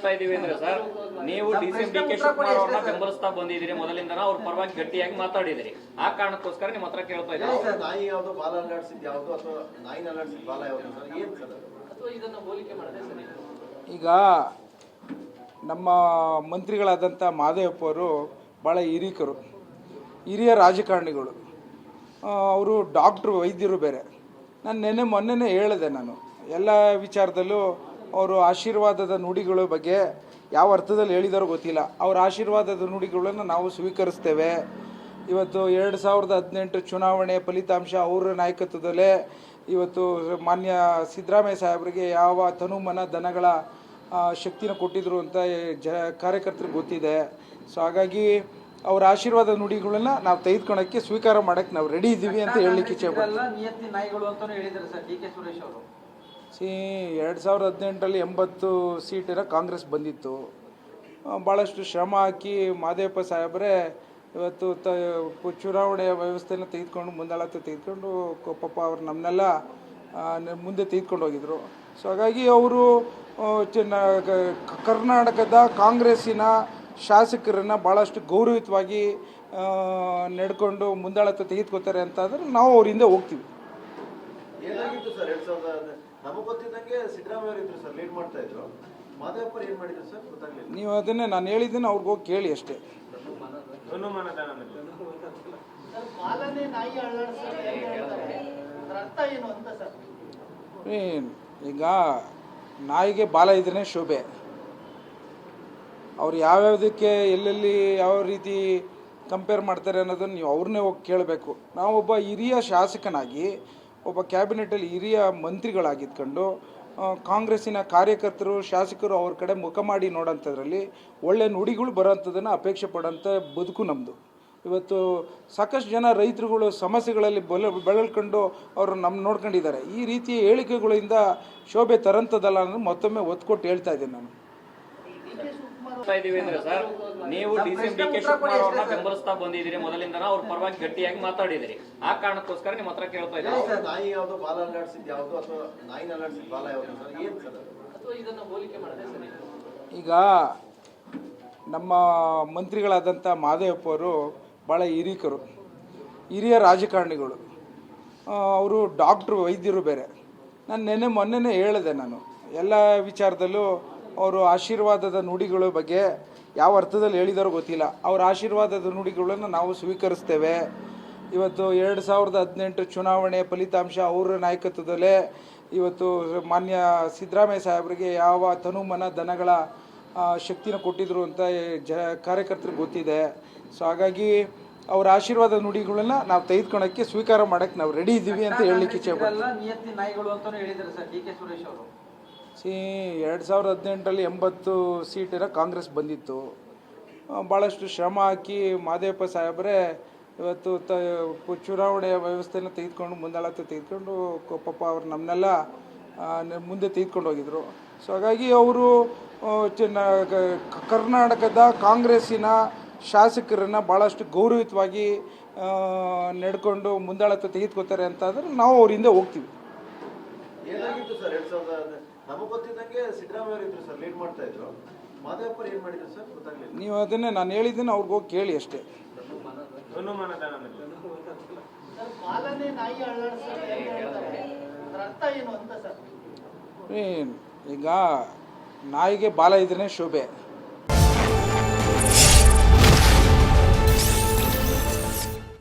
ಇದೀವಿ ಅಂದ್ರೆ ಸರ್, ನೀವು ಡಿ.ಸಿ.ಎಂ. ಡಿ.ಕೆ. ಶಿವಕುಮಾರ್ ಅವ್ರನ್ನ ಬೆಂಬಲಿಸ್ತಾ ಬಂದಿದ್ದೀರಿ, ಮೊದಲಿಂದ ಅವ್ರ ಪರವಾಗಿ ಗಟ್ಟಿಯಾಗಿ ಮಾತಾಡಿದಿರಿ. ಆ ಕಾರಣಕ್ಕೋಸ್ಕರ ನಿಮ್ಮ ಹತ್ರ ಕೇಳ್ತಾ ಇದ್ದೀವಿ. ನಾಯಿ ಯಾವ್ದು ಬಾಲ ಅಲ್ಲಾಡಿಸಿದ್ ಯಾವ್ದು ಅಥವಾ ನಾಯಿನ ಅಲ್ಲಾಡಿಸಿದ ಬಾಲ ಯಾವ್ದು ಸರ್, ಏನ್ ಸರ್ ಅಥವಾ ಇದನ್ನ ಹೋಲಿಕೆ ಮಾಡಿದ್ರೆ ಸರ್? ಈಗ ನಮ್ಮ ಮಂತ್ರಿಗಳಾದಂಥ ಮಾದೇವಪ್ಪ ಅವರು ಭಾಳ ಹಿರಿಯ ರಾಜಕಾರಣಿಗಳು. ಅವರು ಡಾಕ್ಟ್ರು, ವೈದ್ಯರು ಬೇರೆ. ನಾನು ಮೊನ್ನೆ ಹೇಳಿದೆ, ನಾನು ಎಲ್ಲ ವಿಚಾರದಲ್ಲೂ ಅವರು ಆಶೀರ್ವಾದದ ನುಡಿಗಳ ಬಗ್ಗೆ ಯಾವ ಅರ್ಥದಲ್ಲಿ ಹೇಳಿದಾರೋ ಗೊತ್ತಿಲ್ಲ. ಅವರ ಆಶೀರ್ವಾದದ ನುಡಿಗಳನ್ನು ನಾವು ಸ್ವೀಕರಿಸ್ತೇವೆ. ಇವತ್ತು 2018 ಚುನಾವಣೆ ಫಲಿತಾಂಶ ಅವರ ನಾಯಕತ್ವದಲ್ಲೇ ಇವತ್ತು ಮಾನ್ಯ ಸಿದ್ದರಾಮಯ್ಯ ಸಾಹೇಬರಿಗೆ ಯಾವ ತನುಮನ ದನಗಳ ಶಕ್ತಿನ ಕೊಟ್ಟಿದ್ರು ಅಂತ ಕಾರ್ಯಕರ್ತರಿಗೆ ಗೊತ್ತಿದೆ. ಸೊ ಹಾಗಾಗಿ ಅವರ ಆಶೀರ್ವಾದ ನುಡಿಗಳನ್ನ ನಾವು ತೆಗೆದುಕೊಳ್ಳೋಕ್ಕೆ ಸ್ವೀಕಾರ ಮಾಡೋಕ್ಕೆ ನಾವು ರೆಡಿ ಇದ್ದೀವಿ ಅಂತ ಹೇಳಲಿಕ್ಕೆ ನಿಯತ್ತಿ ನಾಯಿಗಳು ಅಂತಾನೂ ಹೇಳಿದ್ದಾರೆ ಸರ್ ಡಿ.ಕೆ. ಸುರೇಶ್ ಅವರು. 2018ರಲ್ಲಿ 80 ಸೀಟಿನ ಕಾಂಗ್ರೆಸ್ ಬಂದಿತ್ತು. ಭಾಳಷ್ಟು ಶ್ರಮ ಹಾಕಿ ಮಾದೇವಪ್ಪ ಸಾಹೇಬರೇ ಇವತ್ತು ಚುನಾವಣೆಯ ವ್ಯವಸ್ಥೆಯನ್ನು ತೆಗೆದುಕೊಂಡು ಮುಂದಾಳತ್ವ ತೆಗೆದುಕೊಂಡು ಪಾಪ ಅವ್ರು ನಮ್ಮನ್ನೆಲ್ಲ ಮುಂದೆ ತೆಗೆದುಕೊಂಡು ಹೋಗಿದ್ರು. ಸೊ ಹಾಗಾಗಿ ಅವರು ಕರ್ನಾಟಕದ ಕಾಂಗ್ರೆಸ್ಸಿನ ಶಾಸಕರನ್ನು ಭಾಳಷ್ಟು ಗೌರವಯುತವಾಗಿ ನಡ್ಕೊಂಡು ಮುಂದಾಳತ್ವ ತೆಗೆದುಕೊತಾರೆ ಅಂತಾದ್ರೆ ನಾವು ಅವರಿಂದ ಹೋಗ್ತೀವಿ. ಏನಾಗಿತ್ತು ಸರ್ 2000 ನಮಗೆ ಗೊತ್ತಿದ್ದಂಗೆ ಸಿದ್ದರಾಮಯ್ಯ ಅವರು ಇದ್ರು ಸರ್, ಲೀಡ್ ಮಾಡ್ತಾ ಇದ್ರು. ಮಾದೇವಪ್ಪ ಏನ್ ಮಾಡಿದ್ರು ಸರ್ ಗೊತ್ತಾಗ್ಲಿಲ್ಲ. ನೀವು ಅದನ್ನೇ ನಾನು ಹೇಳಿದ್ದೀನಿ, ಅವ್ರಿಗೆ ಹೋಗಿ ಕೇಳಿ ಅಷ್ಟೇ. ಈಗ ನಾಯಿಗೆ ಬಾಲ ಇದ್ರೆ ಶೋಭೆ. ಅವ್ರು ಯಾವ್ಯಾವುದಕ್ಕೆ ಎಲ್ಲೆಲ್ಲಿ ಯಾವ ರೀತಿ ಕಂಪೇರ್ ಮಾಡ್ತಾರೆ ಅನ್ನೋದನ್ನು ನೀವು ಅವ್ರನ್ನೇ ಹೋಗಿ ಕೇಳಬೇಕು. ನಾವೊಬ್ಬ ಹಿರಿಯ ಶಾಸಕನಾಗಿ, ಒಬ್ಬ ಕ್ಯಾಬಿನೆಟಲ್ಲಿ ಹಿರಿಯ ಮಂತ್ರಿಗಳಾಗಿದ್ಕೊಂಡು ಕಾಂಗ್ರೆಸ್ಸಿನ ಕಾರ್ಯಕರ್ತರು, ಶಾಸಕರು ಅವ್ರ ಕಡೆ ಮುಖ ಮಾಡಿ ನೋಡೋಂಥದ್ರಲ್ಲಿ ಒಳ್ಳೆ ನುಡಿಗಳು ಬರೋಂಥದ್ದನ್ನು ಅಪೇಕ್ಷೆ ಪಡೋಂಥ ಬದುಕು ನಮ್ಮದು. ಇವತ್ತು ಸಾಕಷ್ಟು ಜನ ರೈತರುಗಳು ಸಮಸ್ಯೆಗಳಲ್ಲಿ ಬೆಳಳ್ಕೊಂಡು ಅವರು ನಮ್ಮ ನೋಡ್ಕೊಂಡಿದ್ದಾರೆ. ಈ ರೀತಿಯ ಹೇಳಿಕೆಗಳಿಂದ ಶೋಭೆ ತರಂಥದ್ದಲ್ಲ ಅನ್ನೋದು ಮತ್ತೊಮ್ಮೆ ಒತ್ತು ಕೊಟ್ಟು ಹೇಳ್ತಾ ಇದ್ದೀನಿ ನಾನು. ಇದೀವಿ ಅಂದ್ರೆ ಸರ್, ನೀವು ಡಿ.ಸಿ.ಎಂ. ಡಿ.ಕೆ. ಶಿವಕುಮಾರ್ ಅವ್ರನ್ನ ಬೆಂಬಲಿಸ್ತಾ ಬಂದಿದ್ದೀರಿ, ಮೊದಲಿಂದ ಅವ್ರ ಪರವಾಗಿ ಗಟ್ಟಿಯಾಗಿ ಮಾತಾಡಿದಿರಿ. ಆ ಕಾರಣಕ್ಕೋಸ್ಕರ ನಿಮ್ಮ ಹತ್ರ ಕೇಳ್ತಾ ಇದ್ದೀವಿ. ನಾಯಿ ಯಾವ್ದು ಬಾಲ ಅಲ್ಲಾಡಿಸಿದ್ ಯಾವ್ದು ಅಥವಾ ನಾಯಿನ ಅಲ್ಲಾಡಿಸಿದ ಬಾಲ ಯಾವ್ದು ಸರ್, ಏನ್ ಸರ್ ಅಥವಾ ಇದನ್ನ ಹೋಲಿಕೆ ಮಾಡಿದ್ರೆ ಸರ್? ಈಗ ನಮ್ಮ ಮಂತ್ರಿಗಳಾದಂಥ ಮಾದೇವಪ್ಪ ಅವರು ಭಾಳ ಹಿರಿಯ ರಾಜಕಾರಣಿಗಳು. ಅವರು ಡಾಕ್ಟ್ರು, ವೈದ್ಯರು ಬೇರೆ. ನಾನು ಮೊನ್ನೆ ಹೇಳಿದೆ, ನಾನು ಎಲ್ಲ ವಿಚಾರದಲ್ಲೂ ಅವರು ಆಶೀರ್ವಾದದ ನುಡಿಗಳ ಬಗ್ಗೆ ಯಾವ ಅರ್ಥದಲ್ಲಿ ಹೇಳಿದಾರೋ ಗೊತ್ತಿಲ್ಲ. ಅವರ ಆಶೀರ್ವಾದದ ನುಡಿಗಳನ್ನು ನಾವು ಸ್ವೀಕರಿಸ್ತೇವೆ. ಇವತ್ತು 2018 ಚುನಾವಣೆ ಫಲಿತಾಂಶ ಅವರ ನಾಯಕತ್ವದಲ್ಲೇ ಇವತ್ತು ಮಾನ್ಯ ಸಿದ್ದರಾಮಯ್ಯ ಸಾಹೇಬರಿಗೆ ಯಾವ ತನುಮನ ದನಗಳ ಶಕ್ತಿನ ಕೊಟ್ಟಿದ್ರು ಅಂತ ಕಾರ್ಯಕರ್ತರಿಗೆ ಗೊತ್ತಿದೆ. ಸೊ ಹಾಗಾಗಿ ಅವರ ಆಶೀರ್ವಾದ ನುಡಿಗಳನ್ನ ನಾವು ತೆಗೆದುಕೊಳ್ಳೋಕ್ಕೆ ಸ್ವೀಕಾರ ಮಾಡೋಕ್ಕೆ ನಾವು ರೆಡಿ ಇದ್ದೀವಿ ಅಂತ ಹೇಳಲಿಕ್ಕೆ ನಿಯತ್ತಿ ನಾಯಿಗಳು ಅಂತಾನೂ ಹೇಳಿದ್ದಾರೆ ಸರ್ ಡಿ.ಕೆ. ಸುರೇಶ್ ಅವರು. 2018ರಲ್ಲಿ 80 ಸೀಟಿನ ಕಾಂಗ್ರೆಸ್ ಬಂದಿತ್ತು. ಭಾಳಷ್ಟು ಶ್ರಮ ಹಾಕಿ ಮಾದೇವಪ್ಪ ಸಾಹೇಬರೇ ಇವತ್ತು ಚುನಾವಣೆಯ ವ್ಯವಸ್ಥೆಯನ್ನು ತೆಗೆದುಕೊಂಡು ಮುಂದಾಳತ್ವ ತೆಗೆದುಕೊಂಡು ಪಾಪ ಅವ್ರು ನಮ್ಮನ್ನೆಲ್ಲ ಮುಂದೆ ತೆಗೆದುಕೊಂಡು ಹೋಗಿದ್ರು. ಸೊ ಹಾಗಾಗಿ ಅವರು ಕರ್ನಾಟಕದ ಕಾಂಗ್ರೆಸ್ಸಿನ ಶಾಸಕರನ್ನು ಭಾಳಷ್ಟು ಗೌರವಯುತವಾಗಿ ನಡ್ಕೊಂಡು ಮುಂದಾಳತ್ವ ತೆಗೆದುಕೊತಾರೆ ಅಂತಾದ್ರೆ ನಾವು ಅವರಿಂದ ಹೋಗ್ತೀವಿ. ಏನಾಗಿತ್ತು ಸರ್ 2000 ನಮಗೆ ಗೊತ್ತಿದ್ದಂಗೆ ಸಿದ್ದರಾಮಯ್ಯ ಅವರು ಇದ್ರು ಸರ್, ಲೀಡ್ ಮಾಡ್ತಾ ಇದ್ರು. ಮಾದೇವಪ್ಪ ಏನ್ ಮಾಡಿದ್ರು ಸರ್ ಗೊತ್ತಾಗ್ಲಿಲ್ಲ. ನೀವು ಅದನ್ನೇ ನಾನು ಹೇಳಿದ್ದೀನಿ, ಅವ್ರಿಗೆ ಹೋಗಿ ಕೇಳಿ ಅಷ್ಟೇ. ಈಗ ನಾಯಿಗೆ ಬಾಲ ಇದ್ರೆ ಶೋಭೆ.